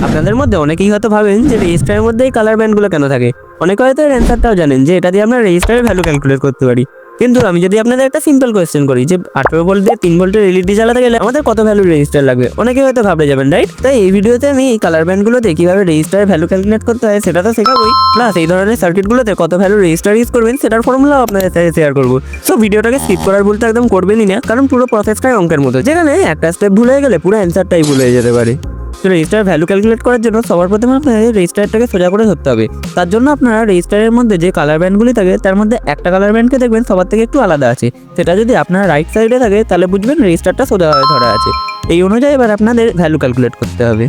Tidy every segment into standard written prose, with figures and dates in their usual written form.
আপনাদের মধ্যে অনেকেই হয়তো ভাবেন যে রেজিস্টারের মধ্যে এই কালার ব্যান্ডগুলো কেন থাকে। অনেকে হয়তো এর অ্যান্সারটাও জানেন যে এটা দিয়ে আমরা রেজিস্টারের ভ্যালু ক্যালকুলেট করতে পারি। কিন্তু আমি যদি আপনাদের একটা সিম্পল কোয়েশ্চেন করি যে 18 ভোল্ট দিয়ে 3 ভোল্টের এলইডি চালাতে গেলে আমাদের কত ভ্যালু রেজিস্টার লাগবে, অনেকে হয়তো ভাবতে যাবেন, রাইট? তাই এই ভিডিওতে আমি এই কালার ব্যান্ডগুলোতে কিভাবে রেজিস্টারের ভ্যালু ক্যালকুলেট করতে হয় সেটা তো শেখাবোই, প্লাস এই ধরনের সার্কিটগুলোতে কত ভ্যালু রেজিস্টার ইউজ করবেন সেটার ফর্মুলাও আপনাদের সাথে শেয়ার করবো। সো ভিডিওটাকে স্কিপ করার ভুলটা একদম করবেনই না, কারণ পুরো প্রসেসটাই অঙ্কের মতো, যেখানে একটা স্টেপ ভুল হয়ে গেলে পুরো অ্যান্সারটাই ভুল হয়ে যেতে পারে। তো রেজিস্টার ভ্যালু ক্যালকুলেট করার জন্য সবার প্রথমে আপনাদের রেজিস্টারটাকে সোজা করে ধরতে হবে। তার জন্য আপনারা রেজিস্টারের মধ্যে যে কালার ব্যান্ডগুলি থাকে তার মধ্যে একটা কালার ব্যান্ডকে দেখবেন সবার থেকে একটু আলাদা আছে। সেটা যদি আপনার রাইট সাইডে থাকে তাহলে বুঝবেন রেজিস্টারটা সোজা হয়ে ধরা আছে। এই অনুযায়ী এবার আপনাদের ভ্যালু ক্যালকুলেট করতে হবে।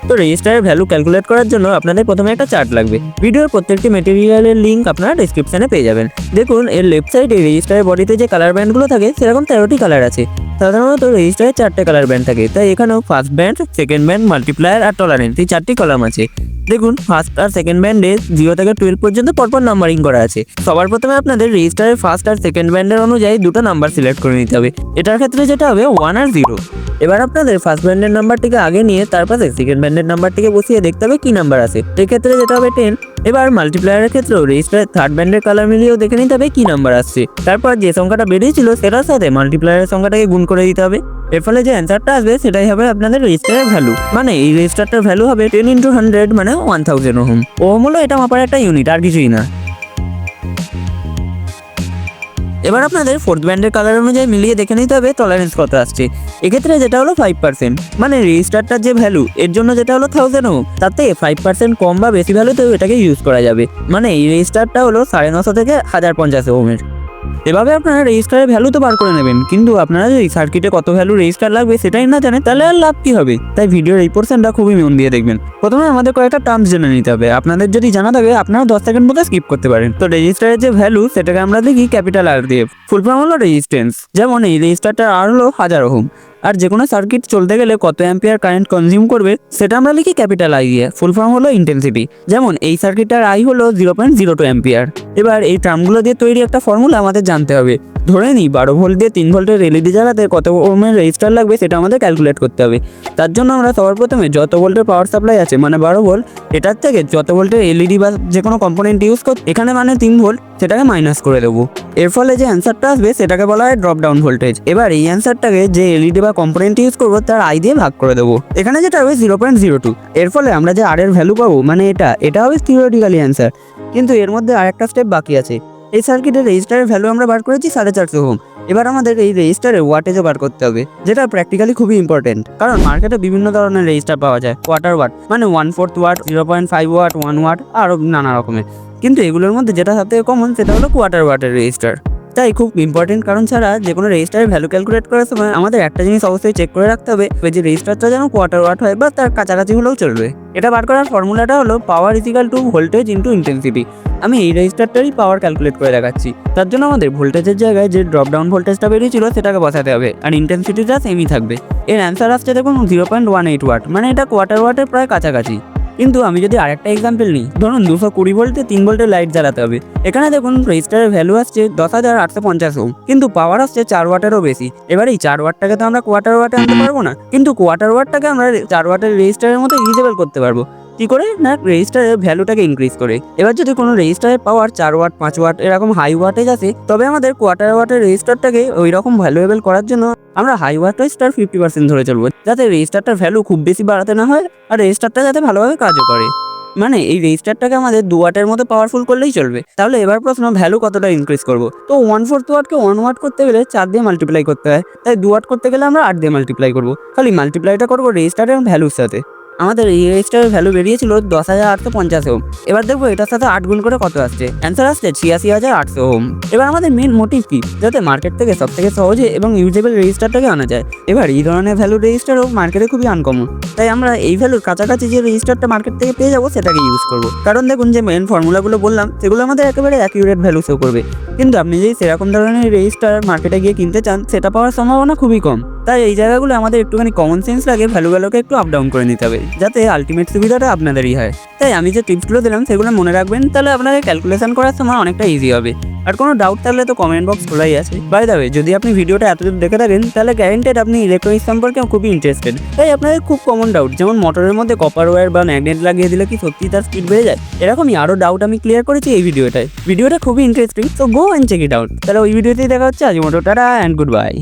তো রেজিস্টারের ভ্যালু ক্যালকুলেট করার জন্য আপনাদের প্রথমে একটা চার্ট লাগবে। ভিডিওর প্রত্যেকটি ম্যাটেরিয়ালের লিঙ্ক আপনারা ডেসক্রিপশনে পেয়ে যাবেন। দেখুন এর লেফট সাইডে রেজিস্টারের বডিতে যে কালার ব্যান্ডগুলো থাকে সেরকম 13টি কালার আছে। সাধারণত রেজিস্টারে 4টে কালার ব্যান্ড থাকে, তাই এখানেও first band, second band, multiplier আর টলারেন্স এই 4টি কলাম আছে। দেখুন ফার্স্ট আর সেকেন্ড ব্যান্ডে 0 থেকে 12 পর্যন্ত পরপর নাম্বারিং করা আছে। সবার প্রথমে আপনাদের রেজিস্টারের ফার্স্ট আর সেকেন্ড ব্যান্ডের অনুযায়ী দুটো নাম্বার সিলেক্ট করে নিতে হবে। এটার ক্ষেত্রে যেটা হবে 1 আর 0। এবার আপনাদের ফার্স্ট ব্যান্ডের নাম্বারটিকে আগে নিয়ে তারপরে সেকেন্ড ব্যান্ডের নাম্বারটিকে বসিয়ে দেখতে হবে কি নাম্বার আছে। এক্ষেত্রে যেটা হবে 10। এবার মাল্টিপ্লায়ারের ক্ষেত্রেও রেজিস্টারের থার্ড ব্যান্ডের কালার মিলিয়েও দেখে নিতে হবে কি নাম্বার আসছে। তারপর যে সংখ্যাটা বেরিয়েছিল সেটার সাথে মাল্টিপ্লায়ারের সংখ্যাটাকে গুণ করে দিতে হবে। এর ফলে যে অ্যান্সারটা আসবে সেটাই হবে আপনাদের রেজিস্টারের ভ্যালু। মানে এই রেজিস্টারটার ভ্যালু হবে 10 × 100 মানে 1000 ওহম। ওহম হলো এটা মাপার একটা ইউনিট, আর কিছুই না। এবার আপনাদের ফোর্থ ব্যান্ডের কালার অনুযায়ী মিলিয়ে দেখে নিতে হবে টলারেন্স কত আসছে। এক্ষেত্রে যেটা হলো 5%, মানে রেজিস্টারটার যে ভ্যালু এর জন্য যেটা হলো 1000 ওহম, তাতে 5% কম বা বেশি ভ্যালুতেও এটাকে ইউজ করা যাবে। মানে এই রেজিস্টারটা হলো 950 থেকে 1050 ওহমের। এভাবে আপনারা রেজিস্টারের ভ্যালু তো বার করে নেবেন, কিন্তু আপনারা যদি সার্কিটে কত ভ্যালু রেজিস্টার লাগবে সেটাই না জানেন তাহলে আর লাভ কি হবে। তাই ভিডিওর এই পোর্শনটা খুবই মন দিয়ে দেখবেন। প্রথমে আমাদের কয়েকটা টার্মস জেনে নিতে হবে। আপনাদের যদি জানা থাকে আপনারা 10 সেকেন্ড মতো স্কিপ করতে পারেন। তো রেজিস্টারের যে ভ্যালু সেটাকে আমরা দেখি ক্যাপিটাল আর দিয়ে। ফুল ফর্ম হলো রেজিস্ট্যান্স। যেমন এই রেজিস্টারটার আর হলো 1000 ওহম। আর যে কোনো সার্কিট চলতে গেলে কত অ্যাম্পিয়ার কারেন্ট কনজিউম করবে সেটা আমরা লিখি ক্যাপিটাল আই দিয়ে। ফুল ফর্ম হলো ইন্টেন্সিটি। যেমন এই সার্কিটটার আই হলো 0.02 অ্যাম্পিয়ার। এবার এই টার্মগুলো দিয়ে তৈরি একটা ফর্মুলা আমাদের জানতে হবে। ধরে নিই 12 ভোল্ট দিয়ে 3 ভোল্টের এলইডি জ্বালাতে কত ওহমের রেজিস্টার লাগবে সেটা আমাদের ক্যালকুলেট করতে হবে। তার জন্য আমরা সবার প্রথমে যত ভোল্টের পাওয়ার সাপ্লাই আছে মানে 12 ভোল্ট, এটার থেকে যত ভোল্টের এলইডি বা যে কোনো কম্পোনেন্ট ইউজ করতে এখানে মানে 3 ভোল্ট সেটাকে মাইনাস করে দেবো। এর ফলে যে অ্যান্সারটা আসবে সেটাকে বলা হয় ড্রপ ডাউন ভোল্টেজ। এবার এই অ্যান্সারটাকে যে এলইডি বা কম্পোনেন্ট ইউজ করবো তার আই দিয়ে ভাগ করে দেবো। এখানে যেটা হবে 0.02। এর ফলে আমরা যে আর এর ভ্যালু পাবো মানে এটা হবে থিওরিটিক্যালি অ্যান্সার, কিন্তু এর মধ্যে আরেকটা স্টেপ বাকি আছে। এই সার্কিটের রেজিস্টারের ভ্যালু আমরা বার করেছি 450 ওহম। এবার আমাদের এই রেজিস্টারের ওয়াটেজও বার করতে হবে, যেটা প্র্যাকটিক্যালি খুবই ইম্পর্টেন্ট, কারণ মার্কেটে বিভিন্ন ধরনের রেজিস্টার পাওয়া যায়। কোয়ার্টার ওয়াট মানে 1/4 ওয়াট, 0.5 ওয়াট, 1 ওয়াট, আরও নানা রকমের। কিন্তু এগুলোর মধ্যে যেটা সবথেকে কমন সেটা হলো কোয়ার্টার ওয়াটের রেজিস্টার। তাই খুব ইম্পর্টেন্ট, কারণ ছাড়া যে কোনো রেজিস্টারের ভ্যালু ক্যালকুলেট করার সময় আমাদের একটা জিনিস অবশ্যই চেক করে রাখতে হবে যে রেজিস্টারটা যেন কোয়ার্টার ওয়াট হয় বা তার কাছাকাছি হলেও চলবে। এটা বার করার ফর্মুলাটা হলো পাওয়ার equal to voltage into intensity. আমি এই রেজিস্টারটারই পাওয়ার ক্যালকুলেট করে দেখাচ্ছি। তার জন্য আমাদের ভোল্টেজের জায়গায় যে ড্রপ ডাউন ভোল্টেজটা বেরিয়েছিল সেটাকে বসাতে হবে, আর ইন্টেন্সিটিটা সেমই থাকবে। এর অ্যান্সার আসছে দেখুন 0.18 ওয়াট, মানে এটা কোয়ার্টার ওয়াটের প্রায় কাছাকাছি। কিন্তু আমি যদি আরেকটা এক্সাম্পল নিই, ধরুন 220 ভোল্টে 3 ভোল্টের লাইট জ্বালাতে হবে। এখানে দেখুন রেজিস্টারের ভ্যালু আসছে 10,850 ওহম, কিন্তু পাওয়ার আসছে 4 ওয়াটেরও বেশি। এবার এই 4 ওয়াটটাকে তো আমরা কোয়ার্টার ওয়াটে আনতে পারবো না, কিন্তু কোয়ার্টার ওয়াটটাকে আমরা 4 ওয়াটের রেজিস্টারের মতো ইউজেবল করতে পারবো। কি করে না, রেজিস্টারের ভ্যালুটাকে ইনক্রিজ করে। এবার যদি কোনো রেজিস্টারের পাওয়ার 4 ওয়াট, 5 ওয়াট এরকম হাই ওয়াটেজ আসে, তবে আমাদের কোয়ার্টার ওয়াটের রেজিস্টারটাকে ওই রকম ভ্যালুয়েবল করার জন্য আমরা হাই ওয়াটেজটার 50% ধরে চলবো, যাতে রেজিস্টারটার ভ্যালু খুব বেশি বাড়াতে না হয় আর রেজিস্টারটা যাতে ভালোভাবে কাজও করে। মানে এই রেজিস্টারটাকে আমাদের 2 ওয়াটের মতো পাওয়ারফুল করলেই চলবে। তাহলে এবার প্রশ্ন, ভ্যালু কতটা ইনক্রিজ করবো? তো 1/4 ওয়াটকে 1 ওয়াট করতে গেলে 4 দিয়ে মাল্টিপ্লাই করতে হয়, তাই 2 ওয়াট করতে গেলে আমরা 8 দিয়ে মাল্টিপ্লাই করবো। খালি মাল্টিপ্লাইটা করবো রেজিস্টারের ভ্যালুর সাথে। আমাদের এই রেজিস্টারের ভ্যালু বেরিয়েছিল 10,850 ওহম। এবার দেখবো এটার সাথে 8 গুণ করে কত আসছে। অ্যান্সার আসছে 86,800 ওহম। এবার আমাদের মেন মোটিভ কি, যাতে মার্কেট থেকে সব থেকে সহজে এবং ইউজেবল রেজিস্টারটাকে আনা যায়। এবার এই ধরনের ভ্যালু রেজিস্টারও মার্কেটে খুবই আনকমন, তাই আমরা এই ভ্যালুর কাছাকাছি যে রেজিস্টারটা মার্কেট থেকে পেয়ে যাবো সেটাকে ইউজ করবো। কারণ দেখুন যে মেন ফর্মুলাগুলো বললাম সেগুলো আমাদের একেবারে অ্যাকিউরেট ভ্যালু শো করবে, কিন্তু আপনি যদি সেরকম ধরনের রেজিস্টার মার্কেটে গিয়ে কিনতে চান সেটা পাওয়ার সম্ভাবনা খুবই কম। তাই এই জায়গাগুলো আমাদের একটুখানি কমন সেন্স লাগে, ভ্যালুগুলোকে একটু আপ ডাউন করে নিতে হবে, যাতে আলটিমেট সুবিধাটা আপনাদেরই হয়। তাই আমি যে টিপসগুলো দিলাম সেগুলো মনে রাখবেন, তাহলে আপনাদের ক্যালকুলেশন করার সময় অনেকটা ইজি হবে। আর কোনো ডাউট থাকলে তো কমেন্ট বক্স খোলাই আছে। বাই দ্য ওয়ে, যদি আপনি ভিডিওটা এতদূর দেখে থাকেন তাহলে গ্যারেন্টেড আপনি ইলেকট্রনিক্স সম্পর্কে খুবই ইন্টারেস্টেড। তাই আপনাদের খুব কমন ডাউট, যেমন মোটরের মধ্যে কপার ওয়্যার বা ম্যাগনেট লাগিয়ে দিলে কি সত্যি তার স্পিড বেড়ে যায়, এরকমই আরও ডাউট আমি ক্লিয়ার করেছি এই ভিডিওটা খুবই ইন্টারেস্টিং, তো go and check it out. তাহলে ওই ভিডিওতেই দেখা হচ্ছে। আজ মতো টাটা অ্যান্ড গুড বাই।